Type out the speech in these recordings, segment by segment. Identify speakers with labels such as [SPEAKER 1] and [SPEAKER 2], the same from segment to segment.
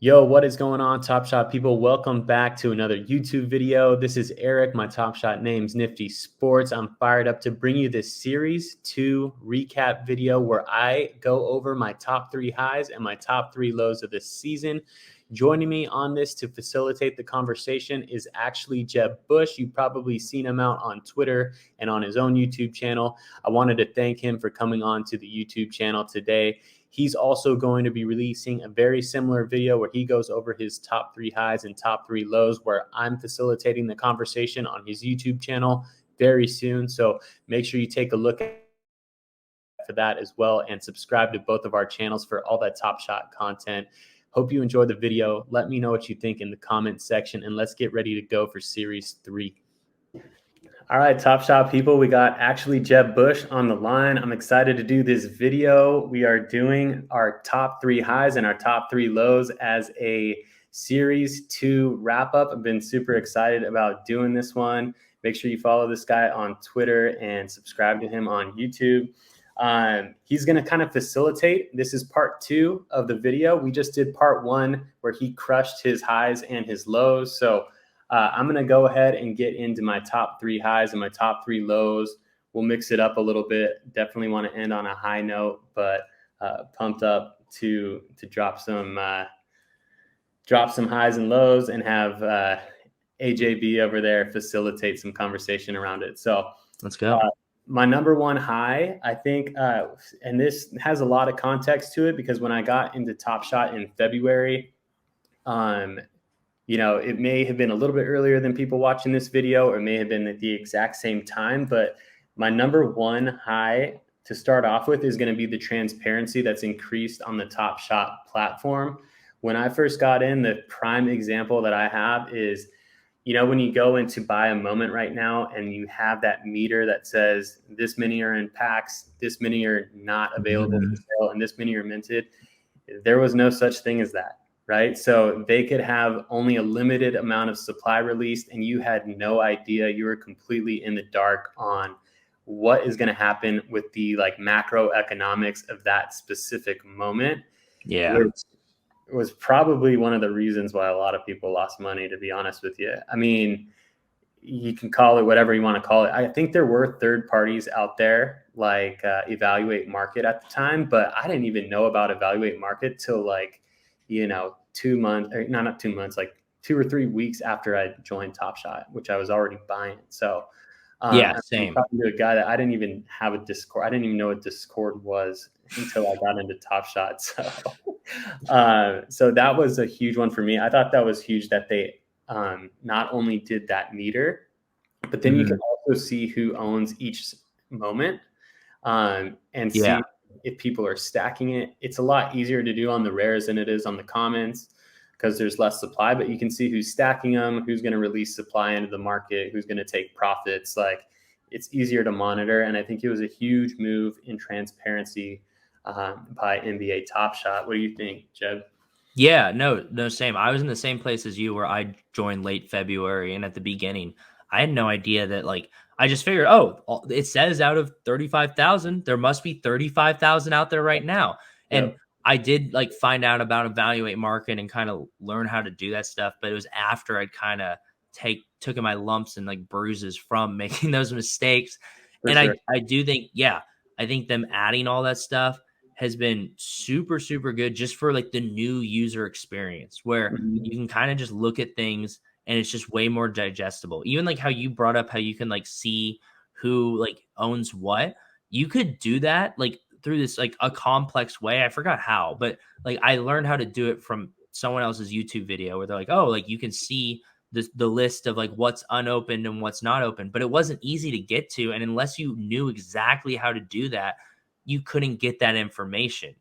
[SPEAKER 1] Yo, what is going on, Top Shot people? Welcome back to another YouTube video. This is Eric. My Top Shot name's Nifty Sports. I'm fired up to bring you this Series 2 recap video where I go over my top 3 highs and my top 3 lows of this season. Joining me on this to facilitate the conversation is ActuallyJebBush. You've probably seen him out on Twitter and on his own YouTube channel. I wanted to thank him for coming on to the YouTube channel today. He's also going to be releasing a very similar video where he goes over his top 3 highs and top 3 lows, where I'm facilitating the conversation on his YouTube channel very soon. So make sure you take a look for that as well and subscribe to both of our channels for all that Top Shot content. Hope you enjoyed the video. Let me know what you think in the comment section, and let's get ready to go for Series 3. All right, Top Shot people, we got ActuallyJebBush on the line. I'm excited to do this video. We are doing our top 3 highs and our top 3 lows as a Series 2 wrap-up. I've been super excited about doing this one. Make sure you follow this guy on Twitter and subscribe to him on YouTube. He's going to kind of facilitate. This is part 2 of the video. We just did part 1 where he crushed his highs and his lows. So I'm going to go ahead and get into my top 3 highs and my top 3 lows. We'll mix it up a little bit. Definitely want to end on a high note, but pumped up to drop some highs and lows and have AJB over there facilitate some conversation around it. So
[SPEAKER 2] let's go.
[SPEAKER 1] My number 1 high, I think, and this has a lot of context to it because when I got into Top Shot in February, you know, it may have been a little bit earlier than people watching this video, or it may have been at the exact same time. But my number 1 high to start off with is going to be the transparency that's increased on the Top Shot platform. When I first got in, the prime example that I have is, you know, when you go in to buy a moment right now and you have that meter that says this many are in packs, this many are not available for sale, and this many are minted. There was no such thing as that. Right. So they could have only a limited amount of supply released and you had no idea. You were completely in the dark on what is going to happen with the like macroeconomics of that specific moment.
[SPEAKER 2] Yeah.
[SPEAKER 1] Which was probably one of the reasons why a lot of people lost money, to be honest with you. I mean, you can call it whatever you want to call it. I think there were third parties out there like Evaluate Market at the time, but I didn't even know about Evaluate Market till like, you know, 2 months, or not 2 months, like 2 or 3 weeks after I joined Top Shot, which I was already buying. So
[SPEAKER 2] yeah, same.
[SPEAKER 1] I'm talking to a guy that I didn't even have a Discord. I didn't even know what Discord was until I got into Top Shot. So, so that was a huge one for me. I thought that was huge that they not only did that meter, but then you can also see who owns each moment and see if people are stacking it. It's a lot easier to do on the rares than it is on the commons because there's less supply, but you can see who's stacking them, who's going to release supply into the market, who's going to take profits. Like, it's easier to monitor. And I think it was a huge move in transparency by NBA Top Shot. What do you think, Jeb?
[SPEAKER 2] Yeah, no, same. I was in the same place as you where I joined late February. And at the beginning, I had no idea that, like, I just figured, oh, it says out of 35,000, there must be 35,000 out there right now. And I did like find out about Evaluate Market and kind of learn how to do that stuff. But it was after I'd kind of took my lumps and like bruises from making those mistakes. I do think, I think them adding all that stuff has been super, super good just for like the new user experience where you can kind of just look at things and it's just way more digestible. Even like how you brought up how you can like see who like owns what. You could do that like through this like a complex way. I forgot how, but like I learned how to do it from someone else's YouTube video where they're like, oh, like you can see the list of like what's unopened and what's not open, but it wasn't easy to get to. And unless you knew exactly how to do that, you couldn't get that information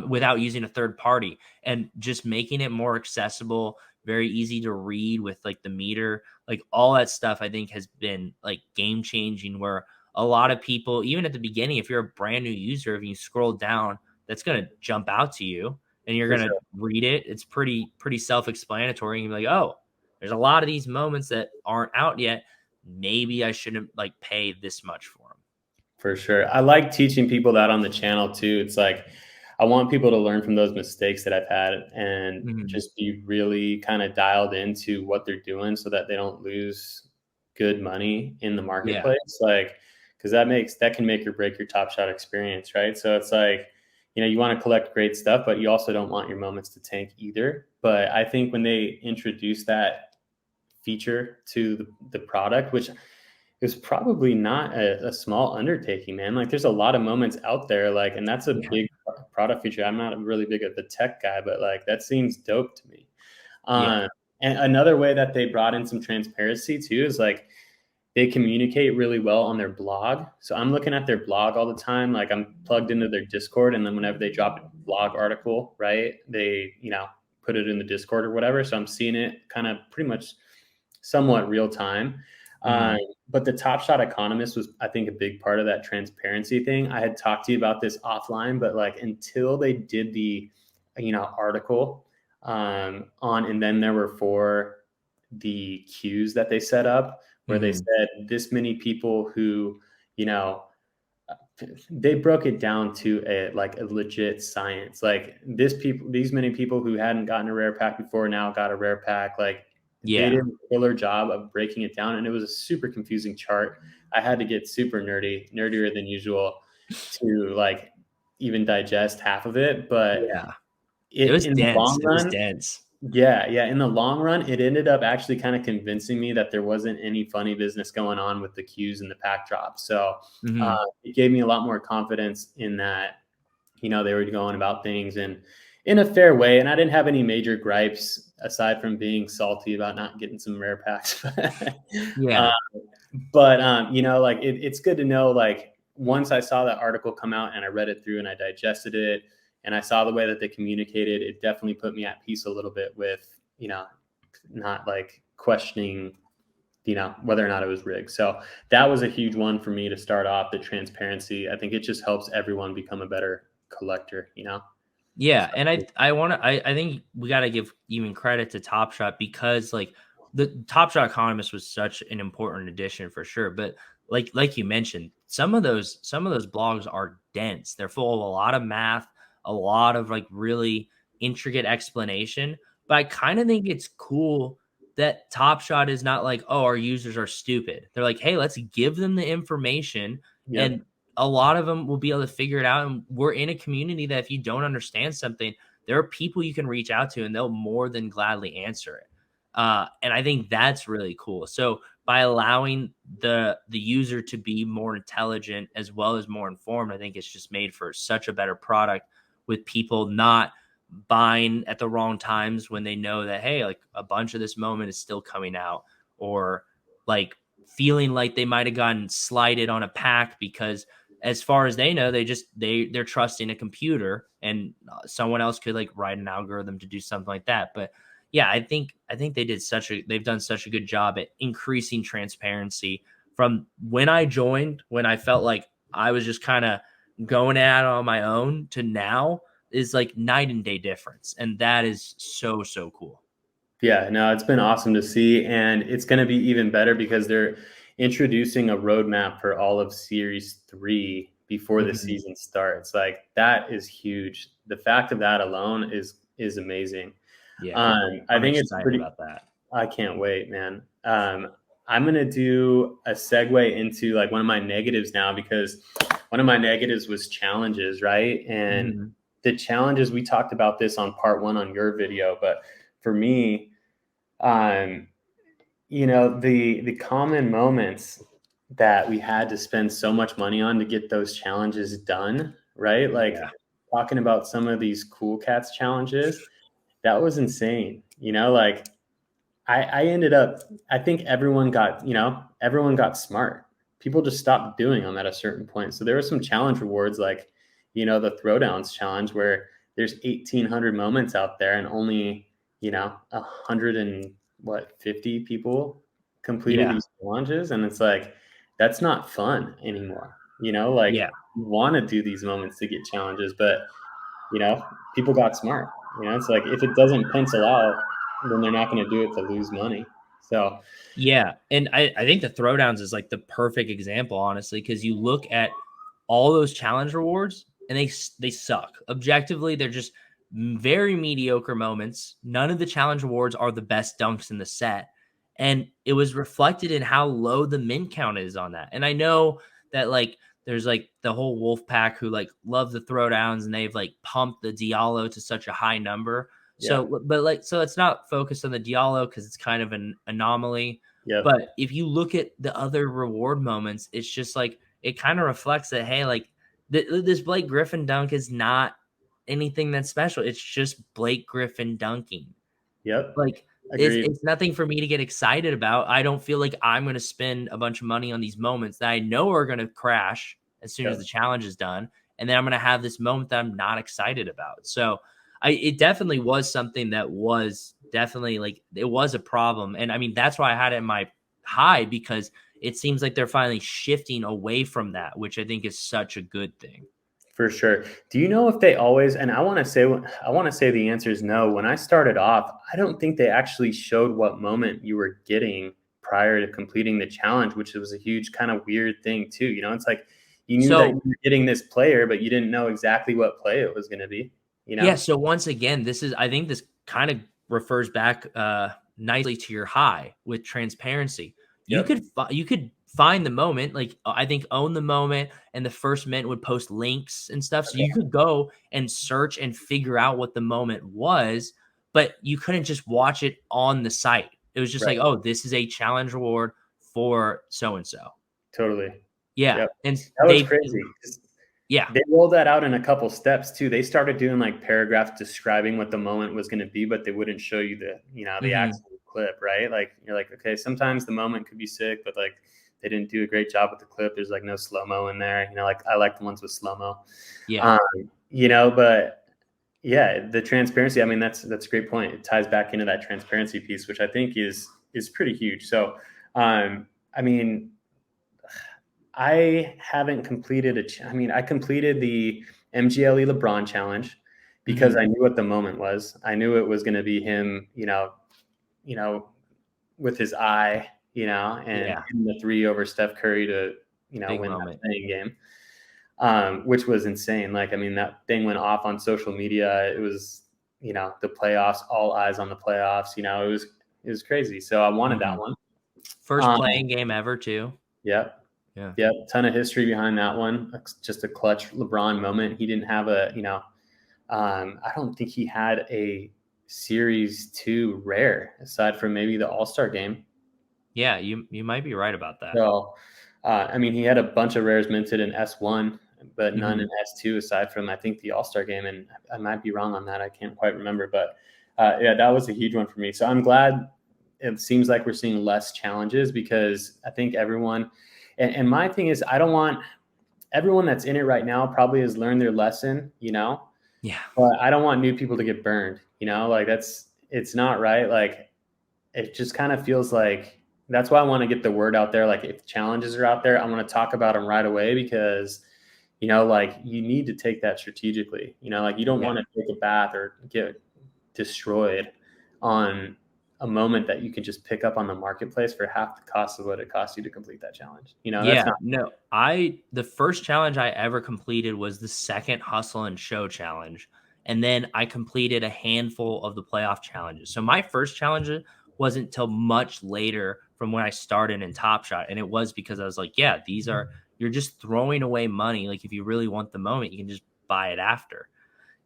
[SPEAKER 2] without using a third party. And just making it more accessible, very easy to read with like the meter, like all that stuff, I think has been like game changing where a lot of people, even at the beginning, if you're a brand new user, if you scroll down, that's going to jump out to you and you're going to read it. It's pretty self-explanatory. And you're like, oh, there's a lot of these moments that aren't out yet. Maybe I shouldn't like pay this much for them.
[SPEAKER 1] For sure. I like teaching people that on the channel too. It's like, I want people to learn from those mistakes that I've had and
[SPEAKER 2] Mhm.
[SPEAKER 1] just be really kind of dialed into what they're doing so that they don't lose good money in the
[SPEAKER 2] Yeah.
[SPEAKER 1] marketplace. Like, because that can make or break your Top Shot experience, right? So it's like, you want to collect great stuff, but you also don't want your moments to tank either. But I think when they introduce that feature to the product, which is probably not a small undertaking, man. Like there's a lot of moments out there, like, and that's a
[SPEAKER 2] Yeah.
[SPEAKER 1] big product feature. I'm not really big of the tech guy, but like that seems dope to me.
[SPEAKER 2] Yeah.
[SPEAKER 1] Um, and another way that they brought in some transparency too is like they communicate really well on their blog. So I'm looking at their blog all the time. Like I'm plugged into their Discord, and then whenever they drop a blog article, right, they put it in the Discord or whatever. So I'm seeing it kind of pretty much somewhat real time. Uh,
[SPEAKER 2] Mhm.
[SPEAKER 1] but the Top Shot Economist was, I think, a big part of that transparency thing. I had talked to you about this offline, but like until they did the, article on, and then there were the queues that they set up where they
[SPEAKER 2] Mhm.
[SPEAKER 1] said this many people who, you know, they broke it down to a legit science. Like these many people who hadn't gotten a rare pack before now got a rare pack. Like they
[SPEAKER 2] Yeah.
[SPEAKER 1] did a killer job of breaking it down, and it was a super confusing chart. I had to get super nerdier than usual to like even digest half of it. But
[SPEAKER 2] Yeah. It
[SPEAKER 1] it
[SPEAKER 2] was
[SPEAKER 1] in the
[SPEAKER 2] dense.
[SPEAKER 1] long
[SPEAKER 2] It was
[SPEAKER 1] run,
[SPEAKER 2] dense.
[SPEAKER 1] yeah. In the long run, it ended up actually kind of convincing me that there wasn't any funny business going on with the queues and the pack drops. So
[SPEAKER 2] Mhm.
[SPEAKER 1] it gave me a lot more confidence in that, they were going about things in a fair way. And I didn't have any major gripes aside from being salty about not getting some rare packs. uh,
[SPEAKER 2] Yeah.
[SPEAKER 1] like it's good to know, like once I saw that article come out and I read it through and I digested it and I saw the way that they communicated, it definitely put me at peace a little bit with, not like questioning, whether or not it was rigged. So that was a huge one for me to start off, the transparency. I think it just helps everyone become a better collector.
[SPEAKER 2] Yeah, and
[SPEAKER 1] So,
[SPEAKER 2] I think we gotta give even credit to Top Shot because, like, the Top Shot Economist was such an important addition for sure, but like you mentioned, some of those blogs are dense. They're full of a lot of math, a lot of, like, really intricate explanation, but I kinda think it's cool that Top Shot is not like, "Oh, our users are stupid." They're like, "Hey, let's give them the information,
[SPEAKER 1] yep.
[SPEAKER 2] and a lot of them will be able to figure it out." And we're in a community that if you don't understand something, there are people you can reach out to and they'll more than gladly answer it. And I think that's really cool. So by allowing the user to be more intelligent as well as more informed, I think it's just made for such a better product with people not buying at the wrong times when they know that, hey, like a bunch of this moment is still coming out, or like feeling like they might have gotten slighted on a pack because as far as they know, they're trusting a computer, and someone else could like write an algorithm to do something like that. But yeah, I think they've done such a good job at increasing transparency from when I joined, when I felt like I was just kind of going at it on my own, to now is like night and day difference, and that is so cool.
[SPEAKER 1] Yeah, no, it's been awesome to see. And it's going to be even better because they're introducing a roadmap for all of Series 3 before the
[SPEAKER 2] Mhm.
[SPEAKER 1] season starts. Like that is huge. The fact of that alone is amazing.
[SPEAKER 2] Yeah,
[SPEAKER 1] I
[SPEAKER 2] I'm
[SPEAKER 1] think it's
[SPEAKER 2] excited
[SPEAKER 1] pretty.
[SPEAKER 2] about that.
[SPEAKER 1] I can't wait, man. I'm gonna do a segue into like one of my negatives now, because one of my negatives was challenges, right? And
[SPEAKER 2] Mhm.
[SPEAKER 1] the challenges, we talked about this on part one on your video, but for me, um, the common moments that we had to spend so much money on to get those challenges done, right? Like
[SPEAKER 2] Yeah,
[SPEAKER 1] talking about some of these cool cats challenges, that was insane. Like I ended up, I think everyone got smart. People just stopped doing them at a certain point. So there were some challenge rewards, like, the throwdowns challenge, where there's 1,800 moments out there and only, 100 and what, 50 people completed
[SPEAKER 2] yeah,
[SPEAKER 1] these challenges. And it's like, that's not fun anymore. Like
[SPEAKER 2] yeah.
[SPEAKER 1] you want to do these moments to get challenges, but people got smart. It's like if it doesn't pencil out, then they're not going to do it to lose money. So,
[SPEAKER 2] Yeah, and I think the throwdowns is like the perfect example, honestly, because you look at all those challenge rewards. and they suck. Objectively, they're just very mediocre moments. None of the challenge awards are the best dunks in the set. And it was reflected in how low the min count is on that. And I know that like there's like the whole wolf pack who like love the throwdowns and they've like pumped the Diallo to such a high number.
[SPEAKER 1] Yeah.
[SPEAKER 2] So, but like, so it's not focused on the Diallo because it's kind of an anomaly.
[SPEAKER 1] Yep.
[SPEAKER 2] But if you look at the other reward moments, it's just like it kind of reflects that, hey, like this Blake Griffin dunk is not anything that's special. It's just Blake Griffin dunking.
[SPEAKER 1] Yep.
[SPEAKER 2] Like
[SPEAKER 1] Agreed.
[SPEAKER 2] it's nothing for me to get excited about. I don't feel like I'm going to spend a bunch of money on these moments that I know are going to crash as soon as the challenge is done, and then I'm going to have this moment that I'm not excited about. So it definitely was something that was definitely like it was a problem, and I mean that's why I had it in my high because it seems like they're finally shifting away from that, which I think is such a good thing.
[SPEAKER 1] For sure. Do you know if they always, and I want to say the answer is no. When I started off, I don't think they actually showed what moment you were getting prior to completing the challenge, which was a huge kind of weird thing too. You know, it's like you knew that you were getting this player, but you didn't know exactly what play it was going to be, you know?
[SPEAKER 2] Yeah. So once again, I think this kind of refers back nicely to your high with transparency. You could find the moment, like I think own the moment, and the first mint would post links and stuff. So you could go and search and figure out what the moment was, but you couldn't just watch it on the site. It was just like, oh, this is a challenge reward for so and so.
[SPEAKER 1] Totally.
[SPEAKER 2] Yeah.
[SPEAKER 1] Yep.
[SPEAKER 2] And
[SPEAKER 1] That was crazy.
[SPEAKER 2] Yeah.
[SPEAKER 1] They rolled that out in a couple steps too. They started doing like paragraphs describing what the moment was going to be, but they wouldn't show you the actual clip, right? Like you're like, okay, sometimes the moment could be sick, but like they didn't do a great job with the clip. There's like no slow-mo in there. You know, like I like the ones with slow-mo.
[SPEAKER 2] Yeah.
[SPEAKER 1] But yeah, the transparency, I mean, that's a great point. It ties back into that transparency piece, which I think is pretty huge. So, I mean, I haven't completed I completed the MGLE LeBron challenge because I knew what the moment was. I knew it was going to be him, with his eye, and the 3 over Steph Curry to,
[SPEAKER 2] Big
[SPEAKER 1] win
[SPEAKER 2] moment.
[SPEAKER 1] that playing game, which was insane. Like, I mean, that thing went off on social media. It was, the playoffs, all eyes on the playoffs. It was crazy. So I wanted that one.
[SPEAKER 2] First playing game ever too.
[SPEAKER 1] Yep.
[SPEAKER 2] Yeah.
[SPEAKER 1] Yep. Ton of history behind that one. Just a clutch LeBron moment. He didn't have I don't think he had a Series 2 rare aside from maybe the All-Star game.
[SPEAKER 2] Yeah, you might be right about that.
[SPEAKER 1] So, I mean, he had a bunch of rares minted in S1, but none in S2 aside from, I think, the All-Star game. And I might be wrong on that. I can't quite remember. But, yeah, that was a huge one for me. So I'm glad it seems like we're seeing less challenges because I think everyone – and my thing is I don't want – everyone that's in it right now probably has learned their lesson,
[SPEAKER 2] Yeah.
[SPEAKER 1] But I don't want new people to get burned, like it's not right. Like it just kind of feels like that's why I want to get the word out there. Like if challenges are out there, I want to talk about them right away because, like you need to take that strategically, like you don't want to take a bath or get destroyed on a moment that you can just pick up on the marketplace for half the cost of what it costs you to complete that challenge.
[SPEAKER 2] The first challenge I ever completed was the second Hustle and Show challenge. And then I completed a handful of the playoff challenges. So my first challenge wasn't till much later from when I started in Top Shot. And it was because I was like, yeah, you're just throwing away money. Like if you really want the moment, you can just buy it after.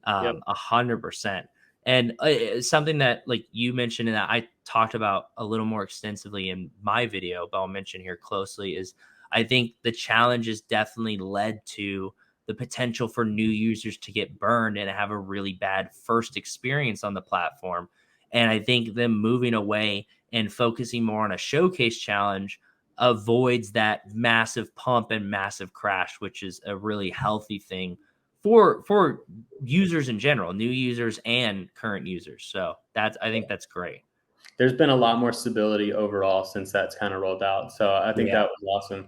[SPEAKER 2] 100%. And something that like you mentioned and that I talked about a little more extensively in my video, but I'll mention here closely is I think the challenges definitely led to the potential for new users to get burned and have a really bad first experience on the platform. And I think them moving away and focusing more on a showcase challenge avoids that massive pump and massive crash, which is a really healthy thing for users in general, new users and current users. So I think that's great.
[SPEAKER 1] There's been a lot more stability overall since that's kind of rolled out. So I think that was awesome.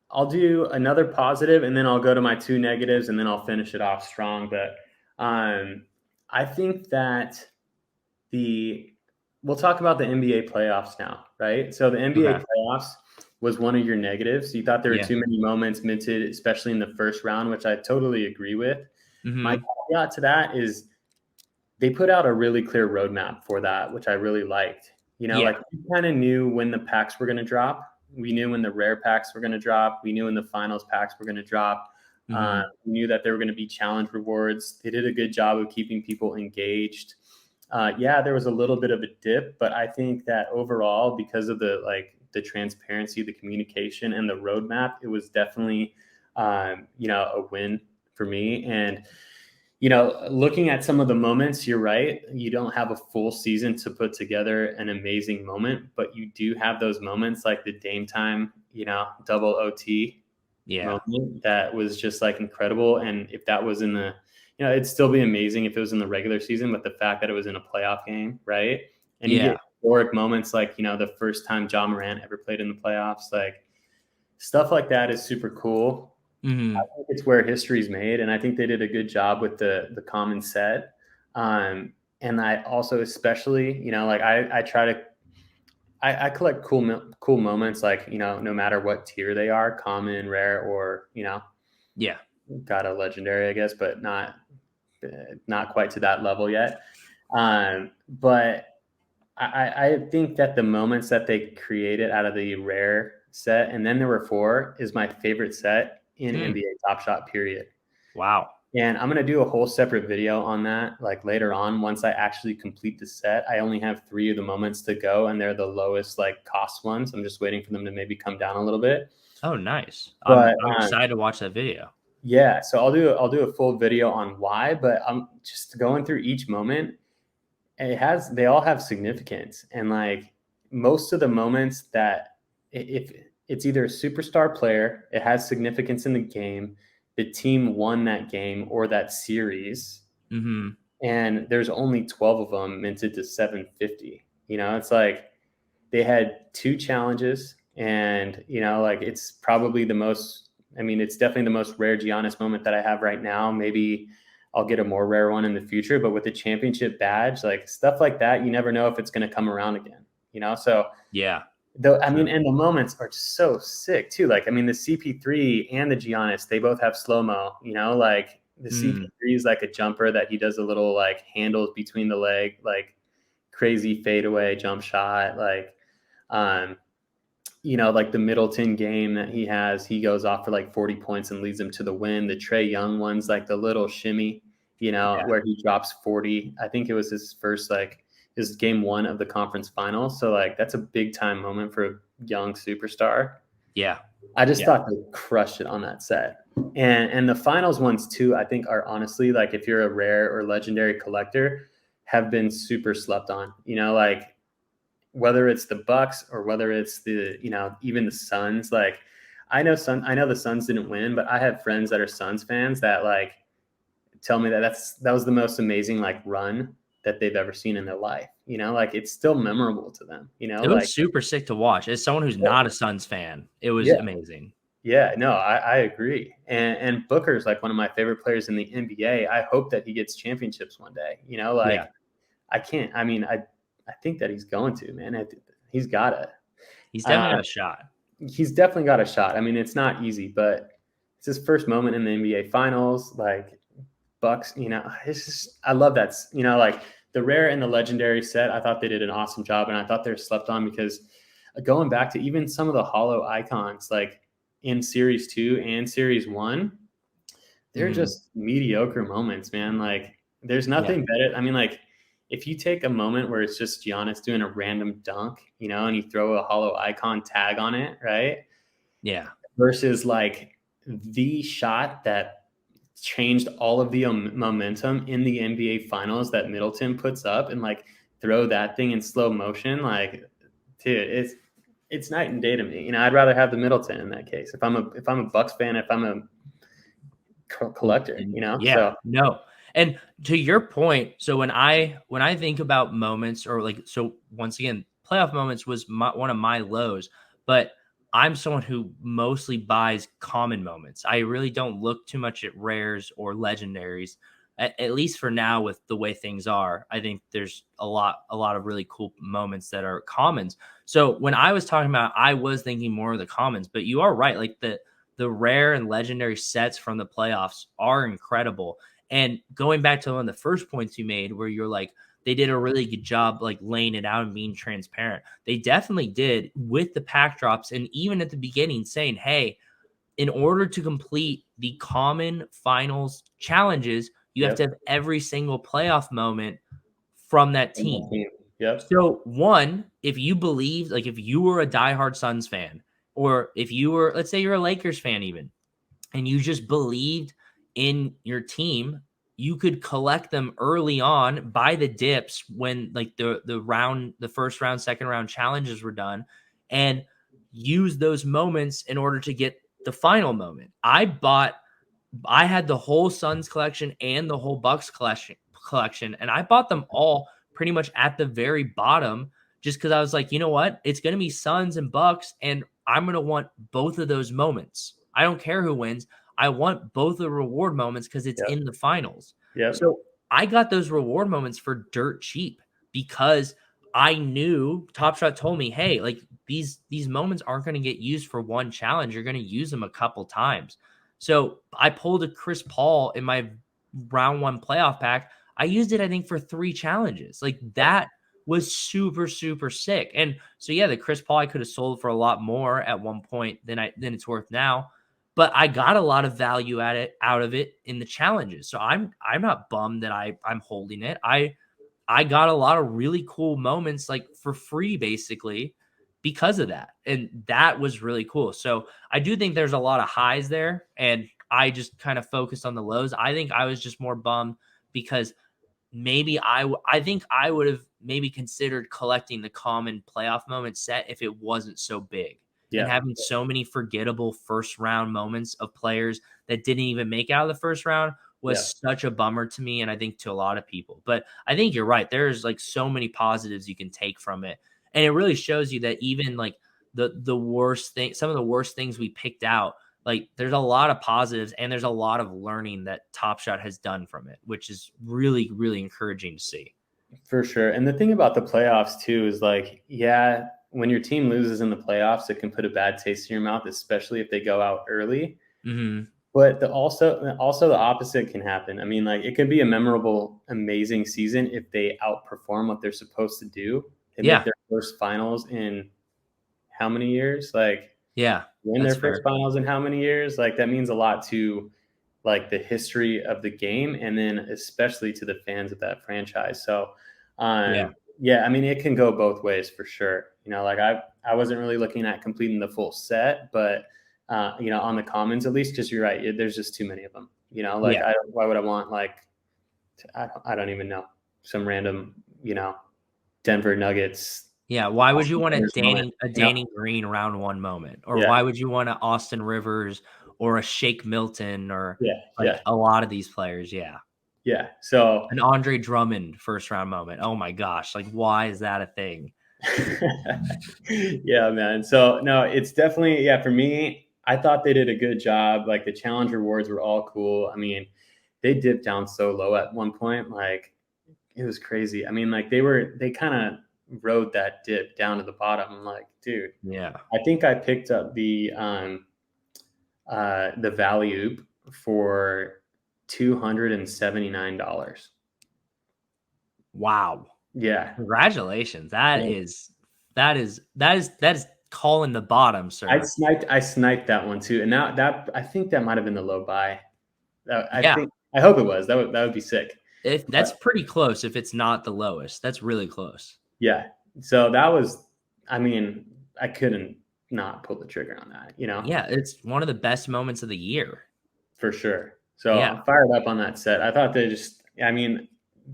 [SPEAKER 1] I'll do another positive and then I'll go to my 2 negatives and then I'll finish it off strong. But I think that the we'll talk about the NBA playoffs now, right? So the NBA
[SPEAKER 2] Okay.
[SPEAKER 1] playoffs was one of your negatives. You thought there were
[SPEAKER 2] Yeah.
[SPEAKER 1] too many moments minted, especially in the first round, which I totally agree with. My
[SPEAKER 2] Mm-hmm.
[SPEAKER 1] caveat to that is they put out a really clear roadmap for that, which I really liked.
[SPEAKER 2] Yeah.
[SPEAKER 1] Like we kind of knew when the packs were going to drop. We knew when the rare packs were going to drop. We knew when the finals packs were going to drop.
[SPEAKER 2] Mm-hmm.
[SPEAKER 1] We knew that there were going to be challenge rewards. They did a good job of keeping people engaged. Yeah, there was a little bit of a dip, but I think that overall, because of the transparency, the communication, and the roadmap, it was definitely a win for me. And looking at some of the moments, you're right. You don't have a full season to put together an amazing moment, but you do have those moments like the Dame time, double OT
[SPEAKER 2] Yeah.
[SPEAKER 1] moment that was just like incredible. And if that was in the, it'd still be amazing if it was in the regular season, but the fact that it was in a playoff game, right? And you
[SPEAKER 2] Yeah.
[SPEAKER 1] get historic moments like, the first time Ja Morant ever played in the playoffs, like stuff like that is super cool.
[SPEAKER 2] Mm-hmm.
[SPEAKER 1] I think it's where history's made, and I think they did a good job with the common set. And I also, especially, like I try to, I collect cool moments, like no matter what tier they are, common, rare, or
[SPEAKER 2] Yeah.
[SPEAKER 1] got a legendary, I guess, but not quite to that level yet. But I think that the moments that they created out of the rare set, and then there were four, is my favorite set in
[SPEAKER 2] Hmm.
[SPEAKER 1] NBA Top Shot, period.
[SPEAKER 2] Wow.
[SPEAKER 1] And I'm going to do a whole separate video on that, like later on, once I actually complete the set. I only have 3 of the moments to go, and they're the lowest like cost ones. I'm just waiting for them to maybe come down a little bit.
[SPEAKER 2] Oh, nice. I'm
[SPEAKER 1] But
[SPEAKER 2] I'm excited to watch that video.
[SPEAKER 1] yeah, so I'll do a full video on why, but I'm just going through each moment. They all have significance, and like most of the moments that if it's either a superstar player, it has significance in the game, the team won that game or that series,
[SPEAKER 2] Mm-hmm.
[SPEAKER 1] and there's only 12 of them minted to 750. It's like they had 2 challenges, and like it's probably the most. I mean, it's definitely the most rare Giannis moment that I have right now. Maybe I'll get a more rare one in the future, but with the championship badge, like stuff like that, you never know if it's going to come around again. So
[SPEAKER 2] Yeah.
[SPEAKER 1] I mean,
[SPEAKER 2] True.
[SPEAKER 1] and the moments are so sick too. Like, I mean, the CP3 and the Giannis, they both have slow mo. Like the
[SPEAKER 2] Mm.
[SPEAKER 1] CP3 is like a jumper that he does a little like handles between the leg, like crazy fadeaway jump shot, like um, like the Middleton game that he goes off for like 40 points and leads them to the win. The Trae Young ones, like the little shimmy,
[SPEAKER 2] Yeah.
[SPEAKER 1] where he drops 40. I think it was his first, like his game 1 of the conference finals. So like that's a big time moment for a young superstar.
[SPEAKER 2] Yeah.
[SPEAKER 1] I just
[SPEAKER 2] Yeah.
[SPEAKER 1] thought they crushed it on that set. And the finals ones too, I think are honestly, like if you're a rare or legendary collector, have been super slept on. Like whether it's the Bucks or whether it's the even the Suns. Like I know the Suns didn't win, but I have friends that are Suns fans that like tell me that that was the most amazing like run that they've ever seen in their life. Like it's still memorable to them.
[SPEAKER 2] It
[SPEAKER 1] Like
[SPEAKER 2] was super sick to watch. As someone who's not a Suns fan, it was
[SPEAKER 1] yeah,
[SPEAKER 2] amazing.
[SPEAKER 1] yeah, no, I agree. And Booker's like one of my favorite players in the NBA. I hope that he gets championships one day.
[SPEAKER 2] Yeah.
[SPEAKER 1] Like I can't. I mean, I think that he's going to, man. He's got to.
[SPEAKER 2] He's definitely
[SPEAKER 1] Uh,
[SPEAKER 2] got a shot.
[SPEAKER 1] he's definitely got a shot. I mean, it's not easy, but it's his first moment in the NBA Finals. Like Bucks, it's just I love that. Like the rare and the legendary set. I thought they did an awesome job, and I thought they were slept on because going back to even some of the hollow icons, like in Series 2 and Series 1, they're
[SPEAKER 2] Mm-hmm.
[SPEAKER 1] just mediocre moments, man. Like there's
[SPEAKER 2] Yeah.
[SPEAKER 1] nothing better. I mean, like if you take a moment where it's just Giannis doing a random dunk, and you throw a hollow icon tag on it, right?
[SPEAKER 2] Yeah.
[SPEAKER 1] Versus like the shot that changed all of the momentum in the NBA finals that Middleton puts up, and like throw that thing in slow motion, like dude, it's night and day to me. I'd rather have the Middleton in that case. If I'm a Bucks fan, if I'm a collector,
[SPEAKER 2] Yeah.
[SPEAKER 1] so
[SPEAKER 2] No. And to your point, so when I think about moments or like so once again, playoff moments was one of my lows, but I'm someone who mostly buys common moments. I really don't look too much at rares or legendaries. at least for now, with the way things are, I think there's a lot of really cool moments that are commons. So when I was talking about, I was thinking more of the commons, but you are right. Like the rare and legendary sets from the playoffs are incredible. And going back to one of the first points you made, where you're like, they did a really good job like laying it out and being transparent. They definitely did with the pack drops, and even at the beginning saying, hey, in order to complete the common finals challenges, you have to have every single playoff moment from that team.
[SPEAKER 1] Yep.
[SPEAKER 2] So one, if you believe, like if you were a diehard Suns fan, or if you were, let's say you're a Lakers fan even, and you just believed in your team, you could collect them early on by the dips when like the first round, second round challenges were done, and use those moments in order to get the final moment. I had the whole Suns collection and the whole Bucks collection, and I bought them all pretty much at the very bottom, just because I was like, you know what? It's going to be Suns and Bucks, and I'm going to want both of those moments. I don't care who wins. I want both the reward moments because it's in the finals.
[SPEAKER 1] Yep.
[SPEAKER 2] So I got those reward moments for dirt cheap because I knew Top Shot told me, hey, like these moments aren't going to get used for one challenge. You're going to use them a couple times. So I pulled a Chris Paul in my round one playoff pack. I used it, I think, for 3 challenges. Like that was super, super sick. And so yeah, the Chris Paul I could have sold for a lot more at one point than it's worth now. But I got a lot of value out of it in the challenges. So I'm not bummed that I'm holding it. I got a lot of really cool moments like for free basically because of that. And that was really cool. So I do think there's a lot of highs there, and I just kind of focused on the lows. I think I was just more bummed because maybe I think I would have maybe considered collecting the common playoff moment set if it wasn't so big. And having so many forgettable first round moments of players that didn't even make it out of the first round was such a bummer to me, and I think to a lot of people. But I think you're right. There's like so many positives you can take from it. And it really shows you that even like the worst thing, some of the worst things we picked out, like there's a lot of positives and there's a lot of learning that Top Shot has done from it, which is really, really encouraging to see.
[SPEAKER 1] For sure. And the thing about the playoffs too is like, yeah, when your team loses in the playoffs, it can put a bad taste in your mouth, especially if they go out early.
[SPEAKER 2] Mm-hmm.
[SPEAKER 1] But also the opposite can happen. I mean, like it could be a memorable, amazing season if they outperform what they're supposed to do. They make their first finals in how many years? Like, win their first finals in how many years? Like that means a lot to like the history of the game, and then especially to the fans of that franchise. So, I mean, it can go both ways for sure. You know, like I wasn't really looking at completing the full set, but you know, on the commons at least, because you're right, there's just too many of them. You know, like why would I want like I don't even know, some random, you know, Denver Nuggets.
[SPEAKER 2] Yeah, why would you want a Danny Green round one moment, or why would you want an Austin Rivers or a Shake Milton or a lot of these players?
[SPEAKER 1] Yeah. So
[SPEAKER 2] an Andre Drummond first round moment. Oh my gosh. Like, why is that a thing?
[SPEAKER 1] Yeah, man. So no, it's definitely, for me, I thought they did a good job. Like the challenge rewards were all cool. I mean, they dipped down so low at one point. Like it was crazy. I mean, like they kind of rode that dip down to the bottom. I'm like, dude, I think I picked up the value for $279.
[SPEAKER 2] Wow.
[SPEAKER 1] Yeah.
[SPEAKER 2] Congratulations. That is calling the bottom, sir.
[SPEAKER 1] I sniped that one too. And now that I think that might have been the low buy. I hope it was. That would be sick.
[SPEAKER 2] That's pretty close if it's not the lowest. That's really close.
[SPEAKER 1] Yeah. So that was, I mean, I couldn't not pull the trigger on that, you know?
[SPEAKER 2] Yeah, it's one of the best moments of the year.
[SPEAKER 1] For sure. So I'm fired up on that set. I thought I mean,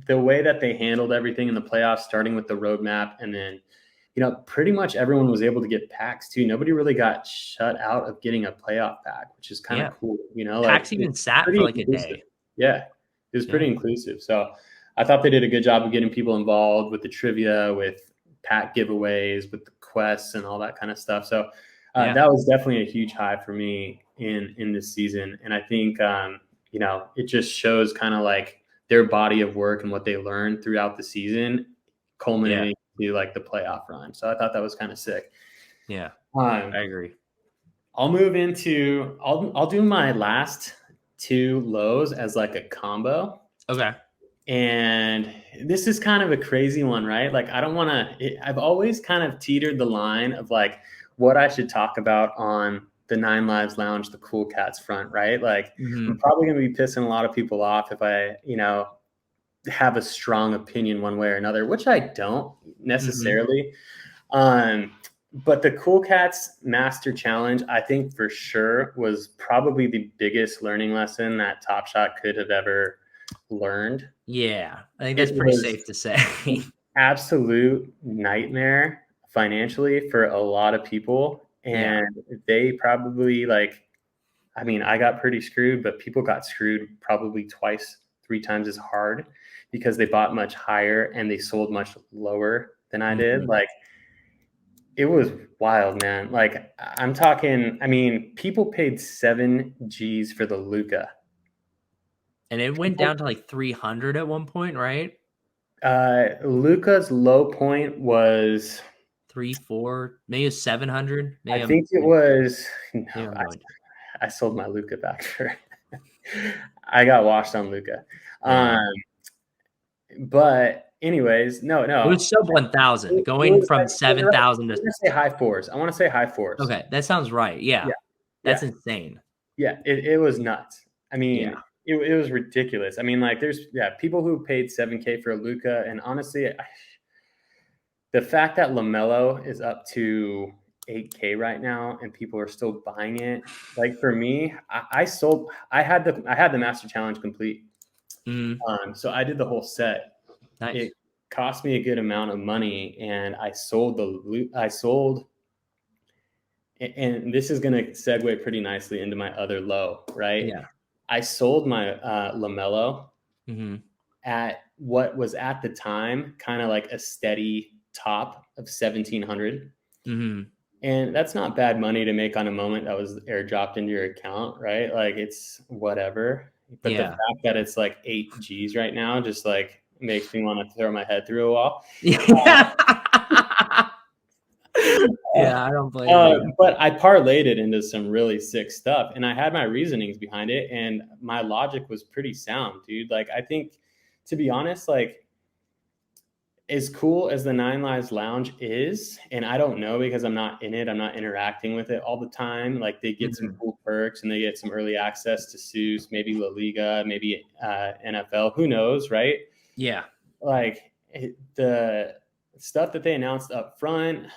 [SPEAKER 1] the way that they handled everything in the playoffs, starting with the roadmap, and then, you know, pretty much everyone was able to get packs too. Nobody really got shut out of getting a playoff pack, which is kind of cool. You know,
[SPEAKER 2] packs even sat for like
[SPEAKER 1] inclusive.
[SPEAKER 2] a day.
[SPEAKER 1] Yeah, it was pretty inclusive. So I thought they did a good job of getting people involved with the trivia, with pack giveaways, with the quests and all that kind of stuff. So that was definitely a huge high for me in this season. And I think, you know, it just shows kind of like their body of work and what they learned throughout the season culminating to like the playoff run. So I thought that was kind of sick.
[SPEAKER 2] Yeah, I agree.
[SPEAKER 1] I'll move into I'll do my last two lows as like a combo.
[SPEAKER 2] Okay.
[SPEAKER 1] And this is kind of a crazy one, right? Like I don't want to. I've always kind of teetered the line of like what I should talk about on the Nine Lives Lounge, the Cool Cats front, right? Like I'm probably going to be pissing a lot of people off if I, have a strong opinion one way or another, which I don't necessarily. But the Cool Cats Master Challenge, I think for sure was probably the biggest learning lesson that Top Shot could have ever learned.
[SPEAKER 2] Yeah, I think that's pretty safe to say.
[SPEAKER 1] Absolute nightmare financially for a lot of people. And they probably I got pretty screwed, but people got screwed probably twice, 3 times as hard because they bought much higher and they sold much lower than I did. Like it was wild, man. Like I'm talking, people paid 7 G's for the Luka.
[SPEAKER 2] And it went down to like 300 at one point, right?
[SPEAKER 1] Luka's low point was
[SPEAKER 2] 3-4, maybe it was 700.
[SPEAKER 1] I think it was. No, I sold my Luka back for. I got washed on Luka. But anyways, no.
[SPEAKER 2] It was sub 1,000, going from 7,000 to.
[SPEAKER 1] I want to say high fours.
[SPEAKER 2] Okay, that sounds right. Yeah. That's insane.
[SPEAKER 1] Yeah, it was nuts. I mean, it was ridiculous. I mean, like there's people who paid $7K for a Luka, and honestly, the fact that Lamello is up to $8K right now and people are still buying it, like for me, I had the Master Challenge complete. So I did the whole set.
[SPEAKER 2] Nice.
[SPEAKER 1] It cost me a good amount of money, and I sold and this is going to segue pretty nicely into my other low, right?
[SPEAKER 2] Yeah.
[SPEAKER 1] I sold my Lamello at what was at the time kind of like a steady top of 1,700. And that's not bad money to make on a moment that was airdropped into your account, right? Like it's whatever. But the fact that it's like 8 G's right now just like makes me want to throw my head through a wall.
[SPEAKER 2] I don't blame you.
[SPEAKER 1] But I parlayed it into some really sick stuff, and I had my reasonings behind it, and my logic was pretty sound, dude. Like I think, to be honest, like as cool as the Nine Lives Lounge is, and I don't know because I'm not in it, I'm not interacting with it all the time. Like they get some cool perks and they get some early access to Seuss, maybe La Liga, maybe NFL, who knows, right?
[SPEAKER 2] Yeah.
[SPEAKER 1] Like the stuff that they announced up front,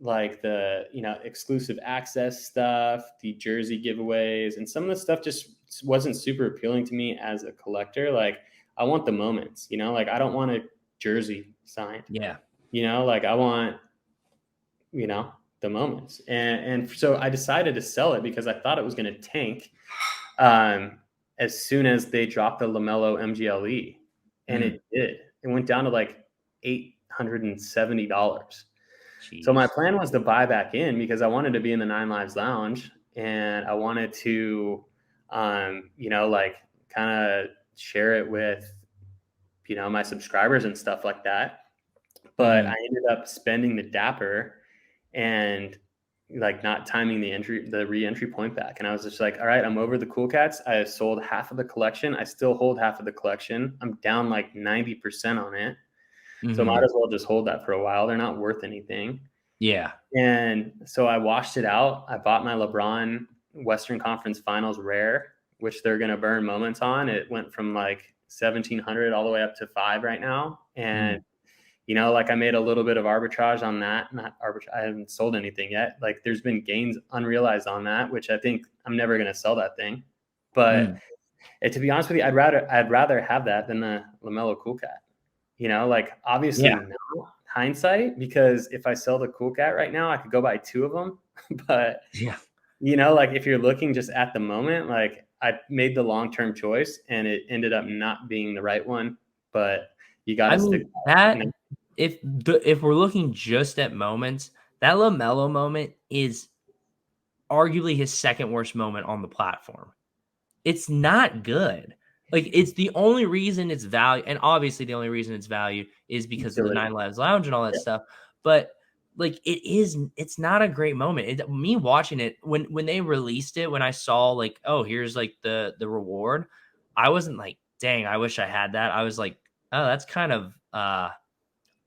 [SPEAKER 1] like the, exclusive access stuff, the jersey giveaways, and some of the stuff just wasn't super appealing to me as a collector. Like I want the moments, like I don't want a jersey signed.
[SPEAKER 2] Yeah.
[SPEAKER 1] Like I want, the moments. And so I decided to sell it because I thought it was going to tank as soon as they dropped the Lamello MGLE. And it did. It went down to like $870. Jeez. So my plan was to buy back in because I wanted to be in the Nine Lives Lounge and I wanted to, kind of share it with, my subscribers and stuff like that. But I ended up spending the dapper and like not timing the re-entry point back. And I was just like, all right, I'm over the Cool Cats. I have sold half of the collection. I still hold half of the collection. I'm down like 90% on it. So might as well just hold that for a while. They're not worth anything.
[SPEAKER 2] Yeah.
[SPEAKER 1] And so I washed it out. I bought my LeBron Western Conference Finals rare, which they're going to burn moments on. It went from like 1,700 all the way up to 5 right now. And, I made a little bit of arbitrage on that. Not arbitrage. I haven't sold anything yet. Like there's been gains unrealized on that, which I think I'm never going to sell that thing. But to be honest with you, I'd rather have that than the Lamello Cool Cat. Obviously no hindsight, because if I sell the Cool Cat right now, I could go buy 2 of them. But if you're looking just at the moment, like I made the long-term choice and it ended up not being the right one, but you got to stick
[SPEAKER 2] that. If we're looking just at moments, that Lamello moment is arguably his second worst moment on the platform. It's not good. Like, it's the only reason it's value, and obviously the only reason it's value is because of the
[SPEAKER 1] Utility.
[SPEAKER 2] Nine Lives Lounge and all that
[SPEAKER 1] Yeah.
[SPEAKER 2] stuff. But like, it's not a great moment. Me watching it when they released it, when I saw like, oh, here's like the reward, I wasn't like, dang, I wish I had that. I was like, oh, that's kind of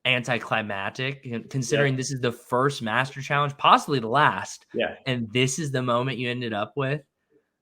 [SPEAKER 2] anticlimactic, considering
[SPEAKER 1] Yep.
[SPEAKER 2] this is the first Master Challenge, possibly the last,
[SPEAKER 1] Yeah.
[SPEAKER 2] and this is the moment you ended up with.